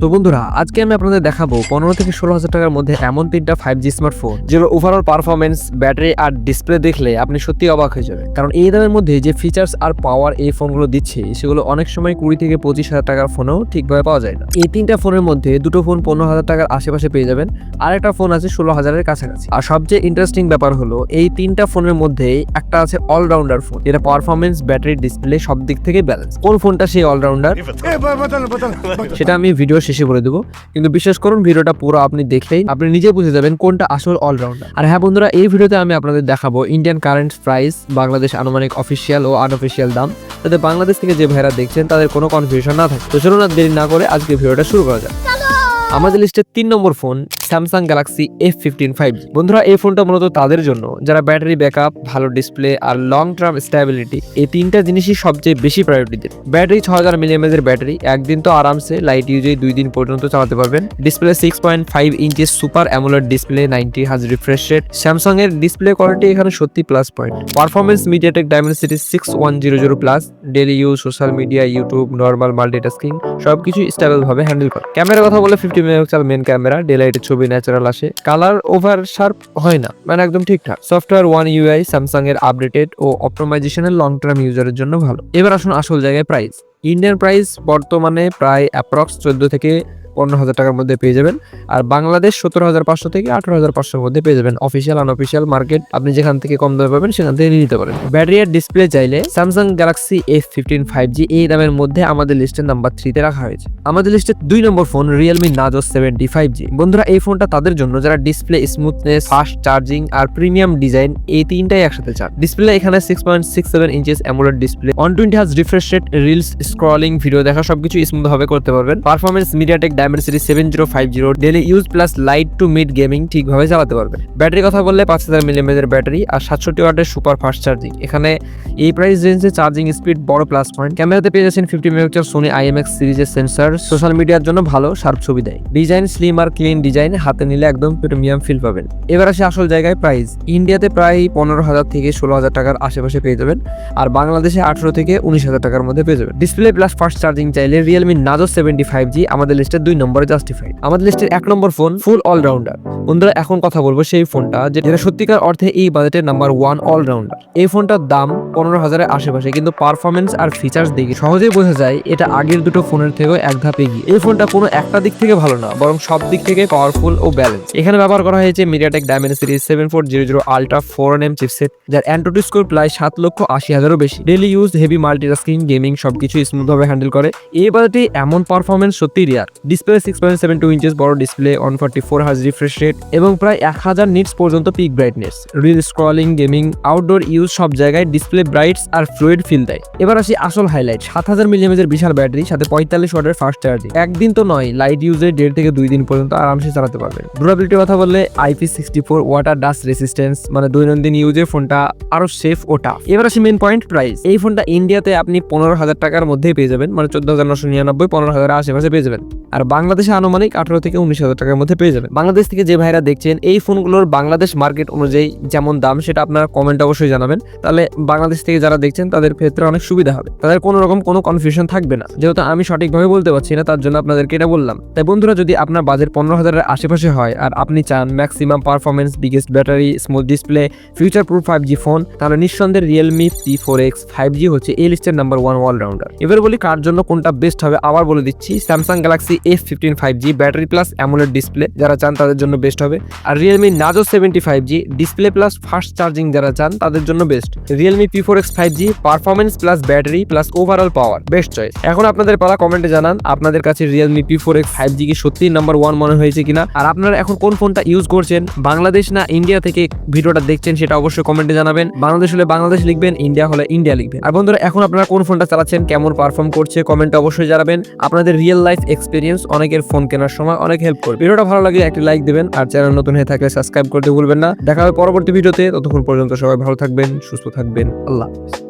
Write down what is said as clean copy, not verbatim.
তো বন্ধুরা, আজকে আমি আপনাদের দেখাবো 15 থেকে 16,000 টাকার মধ্যে এমন তিনটা 5G স্মার্টফোন যেগুলো ওভারঅল পারফরমেন্স, ব্যাটারি আর ডিসপ্লে দেখলে আপনি সত্যি অবাক হয়ে যাবেন। কারণ এই দামের মধ্যে যে ফিচার্স আর পাওয়ার এই ফোনগুলো দিচ্ছে সেগুলো অনেক সময় 20 থেকে 25,000 টাকার ফোনেও ঠিকভাবে পাওয়া যায় না। এই তিনটা ফোনের মধ্যে দুটো ফোন 15,000 টাকার আশেপাশে পেয়ে যাবেন, আর একটা ফোন আছে 16,000-এর কাছাকাছি। আর সবচেয়ে ইন্টারেস্টিং ব্যাপার হলো এই তিনটা ফোনের মধ্যে একটা আছে অলরাউন্ডার ফোন, যেটা পারফরমেন্স, ব্যাটারি, ডিসপ্লে সব দিক থেকে ব্যালেন্স। কোন ফোনটা সেই অলরাউন্ডার সেটা আমি ভিডিও শেষে বলে দেবো, কিন্তু বিশ্বাস করুন ভিডিওটা পুরো আপনি দেখলেই আপনি নিজে বুঝে যাবেন কোনটা আসল অলরাউন্ডার। আর হ্যাঁ বন্ধুরা, এই ভিডিওতে আমি আপনাদের দেখাবো ইন্ডিয়ান কারেন্ট প্রাইস, বাংলাদেশ আনুমানিক অফিসিয়াল ও আনঅফিসিয়াল দাম, যাতে বাংলাদেশ থেকে যে ভাইরা দেখছেন তাদের কোনো কনফিউশন না থাকে। তো চলুন আর দেরি না করে আজকে ভিডিওটা শুরু করা যাক। আমাদের লিস্টে 3 নম্বর phone Samsung Galaxy S15 5G। বন্ধুরা, এই ফোনটা মূলত তাদের জন্য যারা ব্যাটারি ব্যাকআপ, ভালো ডিসপ্লে আর লং টার্ম স্টেবিলিটি এই তিনটা জিনিসই সবচেয়ে বেশি প্রায়োরিটি দেন। ব্যাটারি 6000 mAh এর ব্যাটারি, একদিন তো আরামসে লাইট ইউজে 2 দিন পর্যন্ত চালাতে পারবেন। ডিসপ্লে 6.5 ইঞ্চের super amoled display, 90 hertz refresh rate. Samsung এর ডিসপ্লে কোয়ালিটি এখানে সত্যি plus point. Performance MediaTek Dimensity 6100 plus, daily use, social media, YouTube, normal multitasking সবকিছু স্টেবল ভাবে হ্যান্ডেল করে। ক্যামেরার কথা বলে 50 মেগাপিক্সেল মেন ক্যামেরা, ডেলাইটের ছবি ন্যাচারাল আসে, কালার ওভার শার্প হয় না, মানে একদম ঠিকঠাক। সফটওয়্যার ওয়ান ইউআই স্যামসাং এর আপডেটেড ও অপটিমাইজেশনের লং টার্ম ইউজারের জন্য ভালো। এবার আসুন আসল জায়গায় প্রাইস। ইন্ডিয়ান প্রাইস বর্তমানে প্রায় অ্যাপ্রক্স 14 থেকে 15,000 টাকার মধ্যে পেয়ে যাবেন, আর বাংলাদেশ 17,500 থেকে 18,500-এর মধ্যে পেয়ে যাবেন। অফিসিয়াল আনঅফিসিয়াল মার্কেট আপনি যেখান থেকে কম দামে পাবেন সেখান থেকে নিয়ে নিতে পারেন। ব্যাটারি আর ডিসপ্লে চাইলে স্যামসাং গ্যালাক্সি S15 5G এই দামের মধ্যে আমাদের লিস্টের নাম্বার 3-তে রাখা হয়েছে। আমাদের লিস্টে 2 নম্বর ফোন রিয়েলমি নার্জো 70 5G। বন্ধুরা, এই ফোনটা তাদের জন্য যারা ডিসপ্লে স্মুথনেস, ফাস্ট চার্জিং আর প্রিমিয়াম ডিজাইন এই তিনটাই একসাথে চান। ডিসপ্লে এখানে 6.67 inches AMOLED display, 120 hertz refresh rate, reels scrolling, video দেখা সবকিছু স্মুথ ভাবে করতে পারবেন। Performance MediaTek Dimensity 7050, daily use plus light to mid gaming ঠিকভাবে চালাতে পারবেন। ব্যাটারি কথা বললে 5000 mAh এর ব্যাটারি আর 67 ওয়াটের সুপার ফাস্ট চার্জিং। এখানে এই প্রাইস রেঞ্জে চার্জিং স্পিড বড় প্লাস পয়েন্ট। ক্যামেরাতে পেয়ে যাচ্ছেন 50 মেগাপিক্সেল সোনি IMX সিরিজের সেন্সর, সোশ্যাল মিডিয়ার জন্য ভালো শার্প ছবি দেয়। ডিজাইন স্লিম আর ক্লিন ডিজাইন, হাতে নিলে একদম প্রিমিয়াম ফিল পাবেন। এবার আসে আসল জায়গায় প্রাইস। ইন্ডিয়াতে প্রায় 15,000 থেকে 16,000 টাকার আশেপাশে পেয়ে যাবেন, আর বাংলাদেশে 18 থেকে 19,000 টাকার মধ্যে পেয়ে যাবেন। ডিসপ্লে প্লাস ফাস্ট চার্জিং চাইলে রিয়েলমি নার্জো 70 5G আমাদের লিস্টের 2 নম্বরে জাস্টিফাইড। আমাদের লিস্টের 1 নম্বর ফোন ফুল অলরাউন্ডার। বন্ধুরা, এখন কথা বলবো সেই ফোনটা যেটা সত্যিকার অর্থে এই বাজেটের নাম্বার 1 অলরাউন্ডার। এই ফোনটার দাম 15,000-এর আশেপাশে, কিন্তু পারফরমেন্স আর ফিচার্স দেখে সহজেই বোঝা যায় এটা আগের দুটো ফোনের থেকেও এক ধাপ এগিয়ে। এই ফোনটা কোনো একটা দিক থেকে ভালো না, বরং সব দিক থেকে পাওয়ারফুল ও ব্যালেন্স। এখানে ব্যবহার করা হয়েছে MediaTek Dimensity 7400 ultra 4nm chipset, যার অ্যান্টুটু স্কোর প্রায় 7,80,000-এরও বেশি। Daily use, heavy multitasking, gaming সবকিছু স্মুথ ভাবে হ্যান্ডেল করে। এই বাজেটে এমন পারফরমেন্স সত্যি রিয়ার। ডিসপ্লে 6.72 ইঞ্চেস বড় ডিসপ্লে, 144 হার্জ রিফ্রেশ রেট এবং প্রায় 1000 নিটস পর্যন্ত pick brightness. Reel scrolling, gaming, outdoor use সব জায়গায় ডিসপ্লে ব্রাইটস আর ফ্লুইড ফিল দেয়। এবার আসি আসল হাইলাইট। 7000 mAh বিশাল ব্যাটারি, সাথে 45 ওয়াটের ফাস্ট চার্জিং। একদিন তো নয়, লাইট ইউজে 1.5 থেকে 2 দিন পর্যন্ত আরামসে চালাতে পারবেন। ডিউরেবিলিটির কথা বললে IP64 ওয়াটার ডাস্ট রেসিস্টেন্স, মানে দৈনন্দিন ইউজে ফোনটা আরো সেফ ও টাফ। এবার আসি মেন পয়েন্ট, প্রাইস। এই ফোনটা ইন্ডিয়াতে আপনি 15,000 টাকার মধ্যেই পেয়ে যাবেন, মানে 14,999, 15,000-এর আশেপাশে পেয়ে যাবেন। আর বাংলাদেশে আনুমানিক 18 থেকে 19,000 টাকার মধ্যে পেয়ে যাবেন। বাংলাদেশ থেকে যে ভাইরা দেখছেন এই ফোনগুলোর বাংলাদেশ মার্কেট অনুযায়ী যেমন দাম সেটা আপনারা কমেন্ট অবশ্যই জানাবেন, তাহলে বাংলাদেশ থেকে যারা দেখছেন তাদের ক্ষেত্রে অনেক সুবিধা হবে, তাদের কোনো রকম কোনো কনফিউশন থাকবে না। যেহেতু আমি সঠিকভাবে বলতে পারছি না, তার জন্য আপনাদেরকে এটা বললাম। তাই বন্ধুরা, যদি আপনার বাজেট 15,000-এর আশেপাশে হয় আর আপনি চান maximum performance, biggest battery, smooth display, future proof 5G phone, তাহলে নিঃসন্দেহে রিয়েলমি P4X 5G হচ্ছে এই লিস্টের নাম্বার 1 অলরাউন্ডার। এবার বলি কার জন্য কোনটা বেস্ট হবে, আবার বলে দিচ্ছি। Samsung Galaxy S15 5G battery plus amoled display যারা চান তাদের জন্য বেস্ট হবে, আর Realme Narzo 70 5G display plus fast charging যারা চান তাদের জন্য best. Realme P4X 5G performance plus battery plus overall power, best choice. এখন আপনাদের পালা, কমেন্টে জানান আপনাদের কাছে রিয়েলমি P4X 5G কি সত্যি নাম্বার 1 মনে হয়েছে কিনা, আর আপনারা এখন কোন ফোনটা ইউজ করছেন, বাংলাদেশ না ইন্ডিয়া থেকে ভিডিওটা দেখছেন সেটা অবশ্যই কমেন্টে জানাবেন। বাংলাদেশ হলে বাংলাদেশ লিখবেন, ইন্ডিয়া হলে ইন্ডিয়া লিখবেন। আর বন্ধুরা, এখন আপনারা কোন ফোনটা চালাচ্ছেন, কেমন পারফর্ম করছে কমেন্টে অবশ্যই জানাবেন। আপনাদের রিয়েল লাইফ এক্সপিরিয়েন্স অনেকের ফোন কেনার সময় অনেক হেল্প করবে। ভিডিওটা ভালো লাগলে একটি লাইক দেবেন, আর চ্যানেল নতুন হয়ে থাকলে সাবস্ক্রাইব করতে ভুলবেন না। দেখা হবে পরবর্তী ভিডিওতে, ততক্ষণ পর্যন্ত সবাই ভালো থাকবেন, সুস্থ থাকবেন। আল্লাহ হাফেজ।